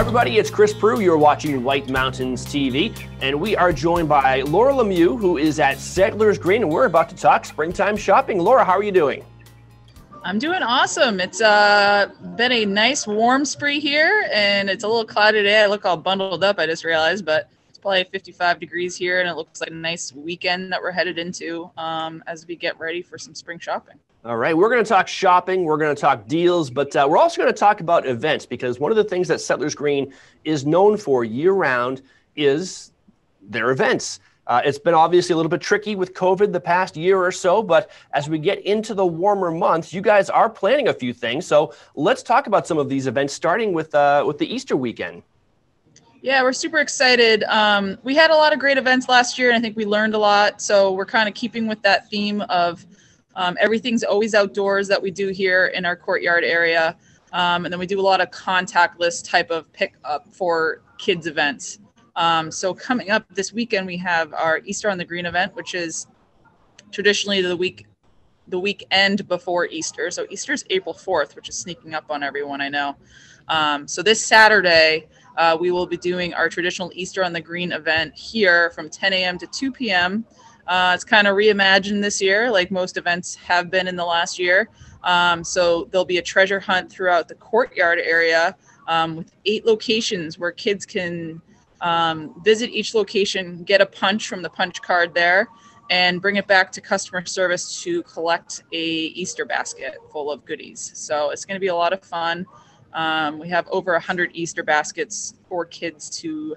everybody, it's Chris Prue. You're watching White Mountains TV, and we are joined by Laura Lemieux, who is at Settlers Green, and we're about to talk springtime shopping. Laura, how are you doing? I'm doing awesome. It's been a nice warm spree here, and it's a little cloudy today. I look all bundled up, I just realized, but it's probably 55 degrees here, and it looks like a nice weekend that we're headed into as we get ready for some spring shopping. All right, we're going to talk shopping, we're going to talk deals, but we're also going to talk about events, because one of the things that Settlers Green is known for year-round is their events. It's been obviously a little bit tricky with COVID the past year or so, but as we get into the warmer months, you guys are planning a few things. So let's talk about some of these events, starting with the Easter weekend. Yeah, we're super excited. We had a lot of great events last year, and I think we learned a lot. So we're kind of keeping with that theme of everything's always outdoors that we do here in our courtyard area. And then we do a lot of contactless type of pickup for kids events. So coming up this weekend, we have our Easter on the Green event, which is traditionally the weekend before Easter. So Easter's April 4th, which is sneaking up on everyone, I know. So this Saturday, we will be doing our traditional Easter on the Green event here from 10 a.m. to 2 p.m. It's kind of reimagined this year, like most events have been in the last year. So there'll be a treasure hunt throughout the courtyard area with 8 locations where kids can visit each location, get a punch from the punch card there, and bring it back to customer service to collect a Easter basket full of goodies. So it's going to be a lot of fun. We have over 100 Easter baskets for kids to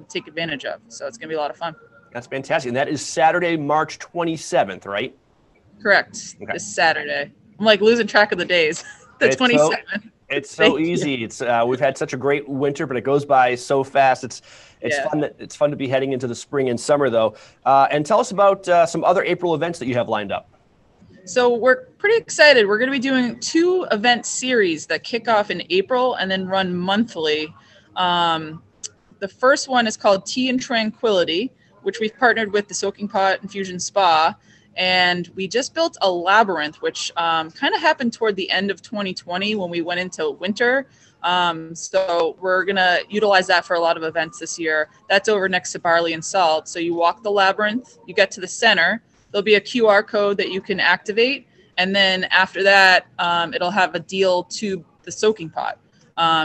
take advantage of. So it's going to be a lot of fun. That's fantastic. And that is Saturday, March 27th, right? Correct. Okay. This Saturday. I'm like losing track of the days. The 27th. It's so easy. It's we've had such a great winter, but it goes by so fast. It's fun. It's fun to be heading into the spring and summer, though. And tell us about some other April events that you have lined up. So we're pretty excited. We're going to be doing 2 event series that kick off in April and then run monthly. The first one is called Tea and Tranquility, which we've partnered with the Soaking Pot Infusion Spa. And we just built a labyrinth, which kind of happened toward the end of 2020 when we went into winter. So we're going to utilize that for a lot of events this year. That's over next to Barley and Salt. So you walk the labyrinth, you get to the center, there'll be a QR code that you can activate. And then after that, it'll have a deal to the Soaking Pot.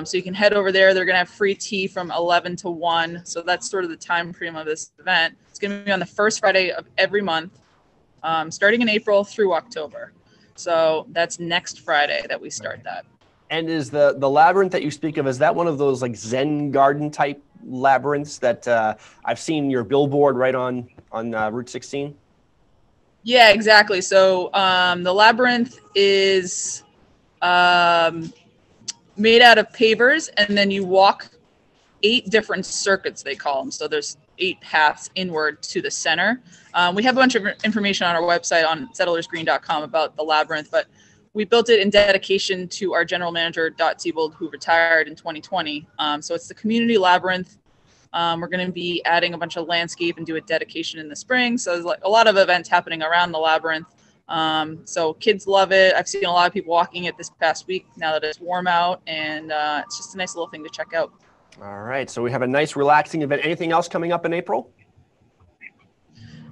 So you can head over there. They're going to have free tea from 11 to 1. So that's sort of the time frame of this event. It's going to be on the first Friday of every month, starting in April through October. So that's next Friday that we start that. And is the labyrinth that you speak of, is that one of those like Zen garden type labyrinths that I've seen your billboard right on Route 16? Yeah, exactly. So the labyrinth is made out of pavers, and then you walk 8 different circuits, they call them. So there's 8 paths inward to the center. We have a bunch of information on our website on settlersgreen.com about the labyrinth, but we built it in dedication to our general manager, Dot Siebold, who retired in 2020. So it's the Community Labyrinth. We're going to be adding a bunch of landscape and do a dedication in the spring. So there's like a lot of events happening around the labyrinth. So kids love it. I've seen a lot of people walking it this past week now that it's warm out, and it's just a nice little thing to check out. All right. So we have a nice relaxing event. Anything else coming up in April?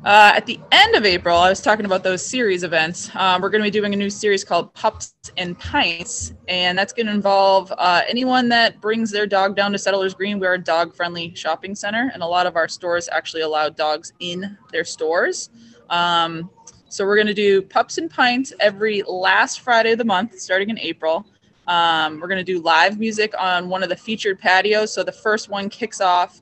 At the end of April, I was talking about those series events. We're going to be doing a new series called Pups and Pints, and that's going to involve anyone that brings their dog down to Settlers Green. We're a dog-friendly shopping center, and a lot of our stores actually allow dogs in their stores. So we're going to do Pups and Pints every last Friday of the month, starting in April. We're going to do live music on one of the featured patios. So the first one kicks off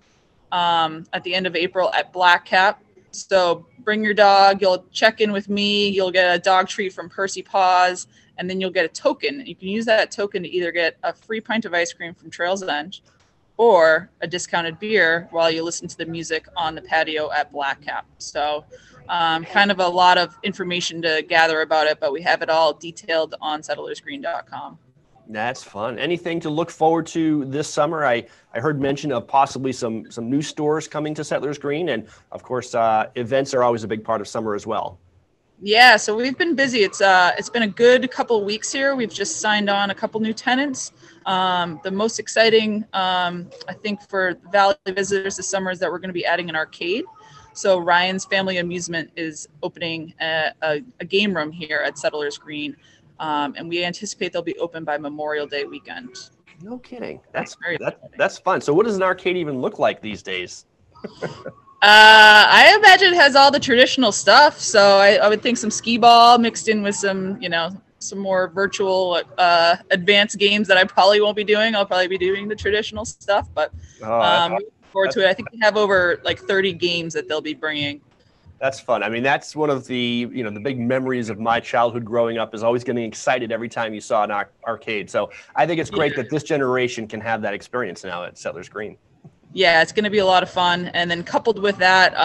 at the end of April at Black Cap. So bring your dog, you'll check in with me, you'll get a dog treat from Percy Paws, and then you'll get a token. You can use that token to either get a free pint of ice cream from Trails End or a discounted beer while you listen to the music on the patio at Black Cap. So kind of a lot of information to gather about it, but we have it all detailed on settlersgreen.com. That's fun. Anything to look forward to this summer? I heard mention of possibly some new stores coming to Settlers Green, and of course, events are always a big part of summer as well. Yeah, so we've been busy. It's been a good couple of weeks here. We've just signed on a couple new tenants. The most exciting, I think, for Valley visitors this summer is that we're going to be adding an arcade. So Ryan's Family Amusement is opening a game room here at Settlers Green, and we anticipate they'll be open by Memorial Day weekend. No kidding. That's fun. So what does an arcade even look like these days? I imagine it has all the traditional stuff. So I would think some skee ball mixed in with some, some more virtual advanced games that I probably won't be doing. I'll probably be doing the traditional stuff, but looking forward to it. I think we have over like 30 games that they'll be bringing. That's fun. I mean, that's one of the, the big memories of my childhood growing up is always getting excited every time you saw an arcade. So I think it's great that this generation can have that experience now at Settlers Green. Yeah, it's going to be a lot of fun. And then coupled with that,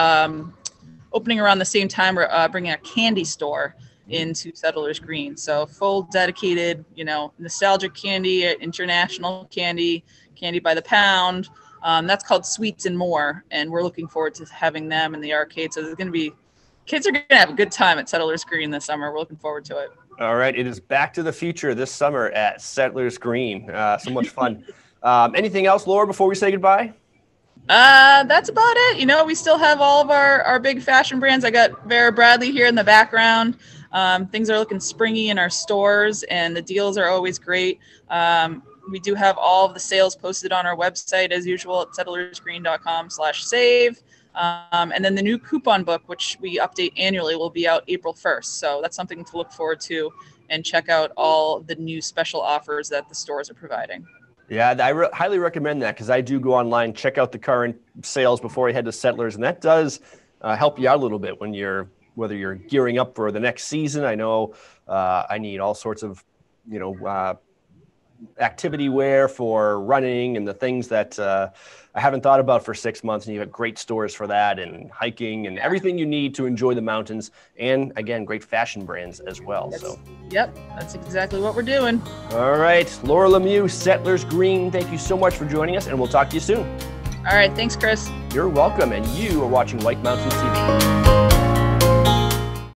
opening around the same time, we're bringing a candy store into Settlers Green. So full dedicated, nostalgic candy, international candy, candy by the pound. That's called Sweets and More. And we're looking forward to having them in the arcade. So there's going to be, kids are going to have a good time at Settlers Green this summer. We're looking forward to it. All right. It is Back to the Future this summer at Settlers Green. So much fun. Anything else, Laura, before we say goodbye? That's about it. We still have all of our big fashion brands. I got Vera Bradley here in the background. Things are looking springy in our stores, and the deals are always great. We do have all of the sales posted on our website as usual at settlersgreen.com/save. And then the new coupon book, which we update annually, will be out April 1st. So that's something to look forward to, and check out all the new special offers that the stores are providing. Yeah, I highly recommend that because I do go online, check out the current sales before I head to Settlers, and that does help you out a little bit when whether you're gearing up for the next season. I know I need all sorts of, activity wear for running and the things that I haven't thought about for 6 months, and you have great stores for that, and hiking and everything you need to enjoy the mountains, and again, great fashion brands as well. Yep, that's exactly what we're doing. All right, Laura Lemieux, Settlers Green, thank you so much for joining us, and we'll talk to you soon. All right, thanks, Chris. You're welcome, and you are watching White Mountains TV.